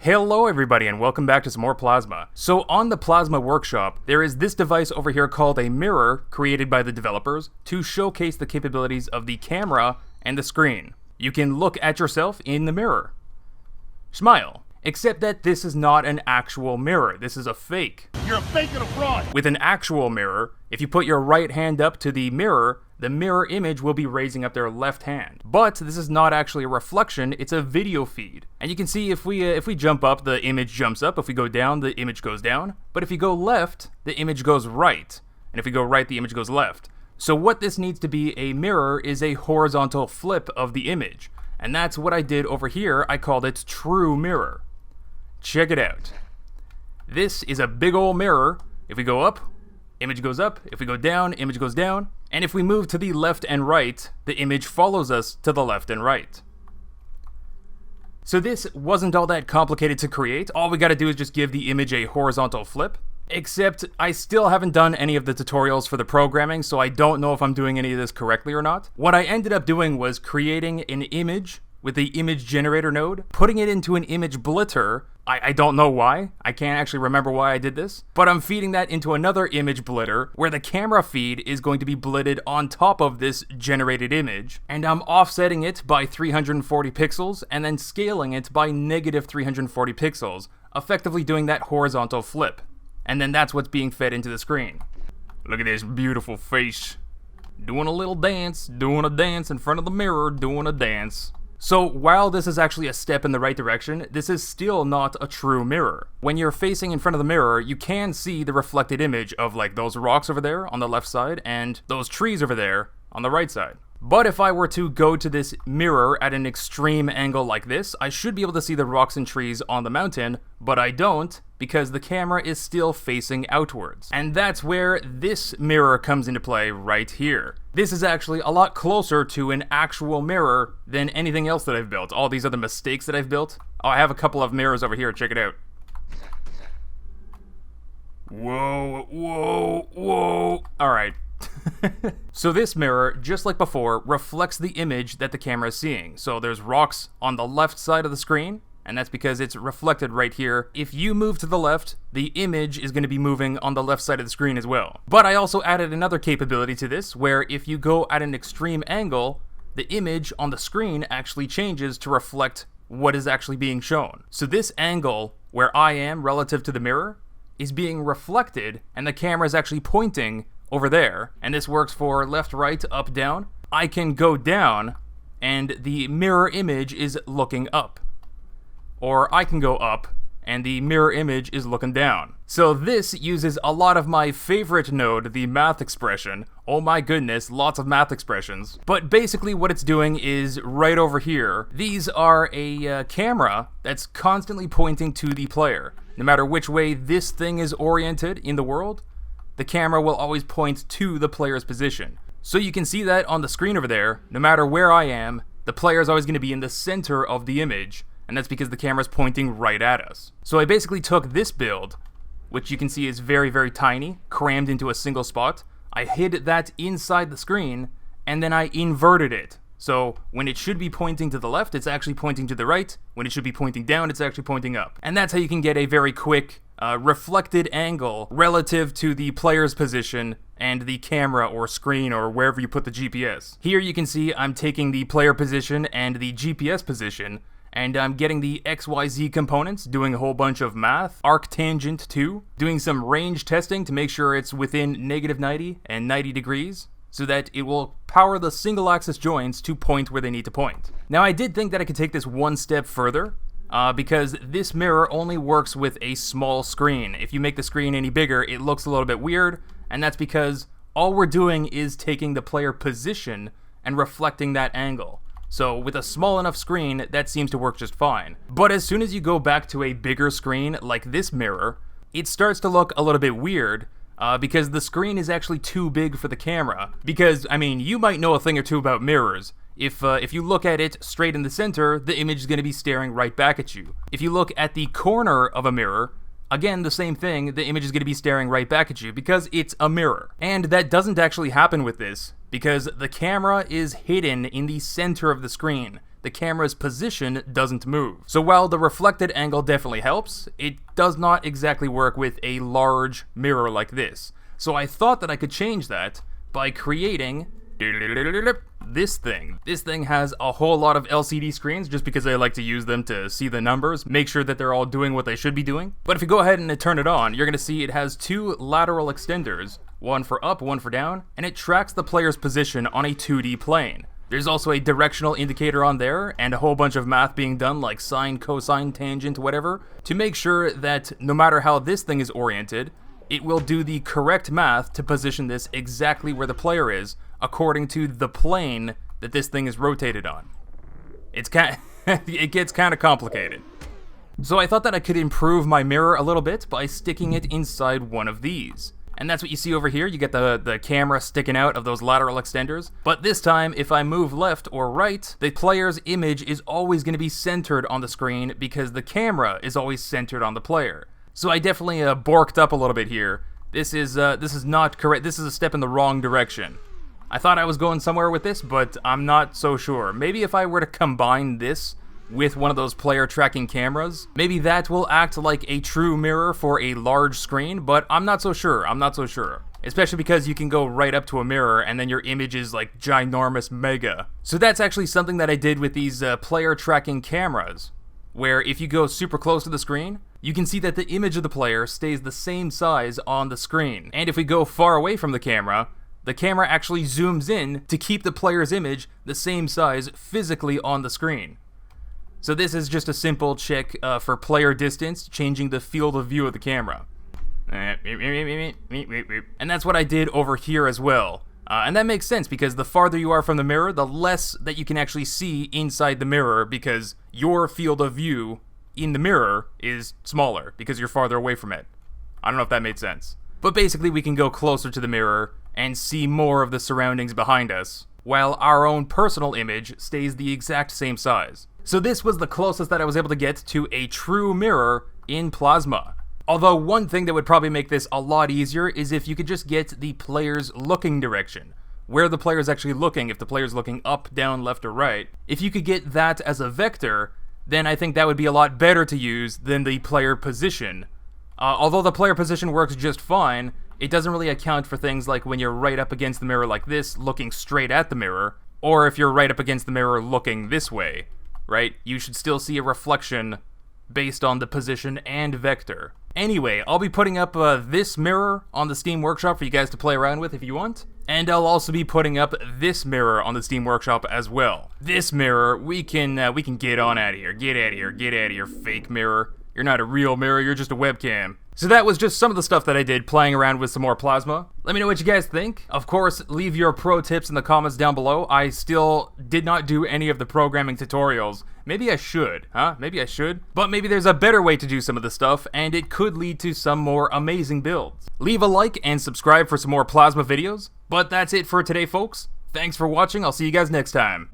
Hello everybody and welcome back to some more Plasma. So on the Plasma workshop, there is this device over here called a mirror created by the developers to showcase the capabilities of the camera and the screen. You can look at yourself in the mirror. Smile. Except that this is not an actual mirror, this is a fake. You're a fake and a fraud! With an actual mirror, if you put your right hand up to the mirror image will be raising up their left hand. But this is not actually a reflection, it's a video feed. And you can see if we jump up, the image jumps up. If we go down, the image goes down. But if you go left, the image goes right. And if we go right, the image goes left. So what this needs to be a mirror is a horizontal flip of the image. And that's what I did over here. I called it True Mirror. Check it out. This is a big old mirror. If we go up, image goes up. If we go down, image goes down. And if we move to the left and right, the image follows us to the left and right. So this wasn't all that complicated to create. All we gotta do is just give the image a horizontal flip. Except I still haven't done any of the tutorials for the programming, so I don't know if I'm doing any of this correctly or not. What I ended up doing was creating an image with the image generator node, putting it into an image blitter. I don't know why. I can't actually remember why I did this. But I'm feeding that into another image blitter where the camera feed is going to be blitted on top of this generated image. And I'm offsetting it by 340 pixels and then scaling it by negative 340 pixels, effectively doing that horizontal flip. And then that's what's being fed into the screen. Look at this beautiful face. Doing a little dance, doing a dance in front of the mirror, doing a dance. So while this is actually a step in the right direction, this is still not a true mirror. When you're facing in front of the mirror, you can see the reflected image of like those rocks over there on the left side and those trees over there on the right side. But if I were to go to this mirror at an extreme angle like this, I should be able to see the rocks and trees on the mountain, but I don't because the camera is still facing outwards. And that's where this mirror comes into play right here. This is actually a lot closer to an actual mirror than anything else that I've built. All these other mistakes that I've built. Oh, I have a couple of mirrors over here, check it out. Whoa, whoa, whoa. Alright. So this mirror, just like before, reflects the image that the camera is seeing. So there's rocks on the left side of the screen, and that's because it's reflected right here. If you move to the left, the image is going to be moving on the left side of the screen as well. But I also added another capability to this, where if you go at an extreme angle, the image on the screen actually changes to reflect what is actually being shown. So this angle, where I am relative to the mirror, is being reflected, and the camera is actually pointing over there, and this works for left, right, up, down. I can go down, and the mirror image is looking up. Or I can go up, and the mirror image is looking down. So this uses a lot of my favorite node, the math expression. Oh my goodness, lots of math expressions. But basically what it's doing is right over here. These are a camera that's constantly pointing to the player. No matter which way this thing is oriented in the world, the camera will always point to the player's position. So you can see that on the screen over there, no matter where I am, the player is always going to be in the center of the image, and that's because the camera's pointing right at us. So I basically took this build, which you can see is very, very tiny, crammed into a single spot. I hid that inside the screen, and then I inverted it. So when it should be pointing to the left, it's actually pointing to the right. When it should be pointing down, it's actually pointing up. And that's how you can get a very quick reflected angle relative to the player's position and the camera or screen or wherever you put the GPS. Here you can see I'm taking the player position and the GPS position, and I'm getting the XYZ components, doing a whole bunch of math, arctangent too, doing some range testing to make sure it's within negative 90 and 90 degrees, so that it will power the single axis joints to point where they need to point. Now I did think that I could take this one step further, because this mirror only works with a small screen. If you make the screen any bigger, it looks a little bit weird, and that's because all we're doing is taking the player position and reflecting that angle. So with a small enough screen, that seems to work just fine. But as soon as you go back to a bigger screen like this mirror, it starts to look a little bit weird, because the screen is actually too big for the camera. Because, I mean, you might know a thing or two about mirrors. If you look at it straight in the center, the image is going to be staring right back at you. If you look at the corner of a mirror, again, the same thing, the image is going to be staring right back at you because it's a mirror. And that doesn't actually happen with this, because the camera is hidden in the center of the screen. the camera's position doesn't move. So while the reflected angle definitely helps, it does not exactly work with a large mirror like this. So I thought that I could change that by creating this thing. This thing has a whole lot of LCD screens just because I like to use them to see the numbers, make sure that they're all doing what they should be doing. But if you go ahead and turn it on, you're going to see it has two lateral extenders, one for up, one for down, and it tracks the player's position on a 2D plane. There's also a directional indicator on there and a whole bunch of math being done like sine, cosine, tangent, whatever, to make sure that no matter how this thing is oriented, it will do the correct math to position this exactly where the player is, according to the plane that this thing is rotated on. It gets kind of complicated. So I thought that I could improve my mirror a little bit by sticking it inside one of these. And that's what you see over here. You get the camera sticking out of those lateral extenders. But this time, if I move left or right, the player's image is always going to be centered on the screen because the camera is always centered on the player. So I definitely borked up a little bit here. This is not correct. This is a step in the wrong direction. I thought I was going somewhere with this, but I'm not so sure. Maybe if I were to combine this with one of those player tracking cameras, maybe that will act like a true mirror for a large screen, but I'm not so sure. Especially because you can go right up to a mirror and then your image is like ginormous mega. So that's actually something that I did with these player tracking cameras, where if you go super close to the screen, you can see that the image of the player stays the same size on the screen. And if we go far away from the camera actually zooms in to keep the player's image the same size physically on the screen. So this is just a simple check for player distance, changing the field of view of the camera. And that's what I did over here as well. And that makes sense because the farther you are from the mirror, the less that you can actually see inside the mirror because your field of view in the mirror is smaller because you're farther away from it. I don't know if that made sense. But basically we can go closer to the mirror and see more of the surroundings behind us, while our own personal image stays the exact same size. So this was the closest that I was able to get to a true mirror in Plasma. Although one thing that would probably make this a lot easier is if you could just get the player's looking direction, where the player's actually looking, if the player's looking up, down, left, or right. If you could get that as a vector, then I think that would be a lot better to use than the player position. Although the player position works just fine, it doesn't really account for things like when you're right up against the mirror like this, looking straight at the mirror, or if you're right up against the mirror looking this way, right? You should still see a reflection based on the position and vector. Anyway, I'll be putting up this mirror on the Steam Workshop for you guys to play around with if you want. And I'll also be putting up this mirror on the Steam Workshop as well. This mirror, we can get on out of here. Get out of here, fake mirror. You're not a real mirror, you're just a webcam. So that was just some of the stuff that I did playing around with some more Plasma. Let me know what you guys think. Of course, leave your pro tips in the comments down below. I still did not do any of the programming tutorials. Maybe I should, huh? Maybe I should. But maybe there's a better way to do some of the stuff, and it could lead to some more amazing builds. Leave a like and subscribe for some more Plasma videos. But that's it for today, folks. Thanks for watching. I'll see you guys next time.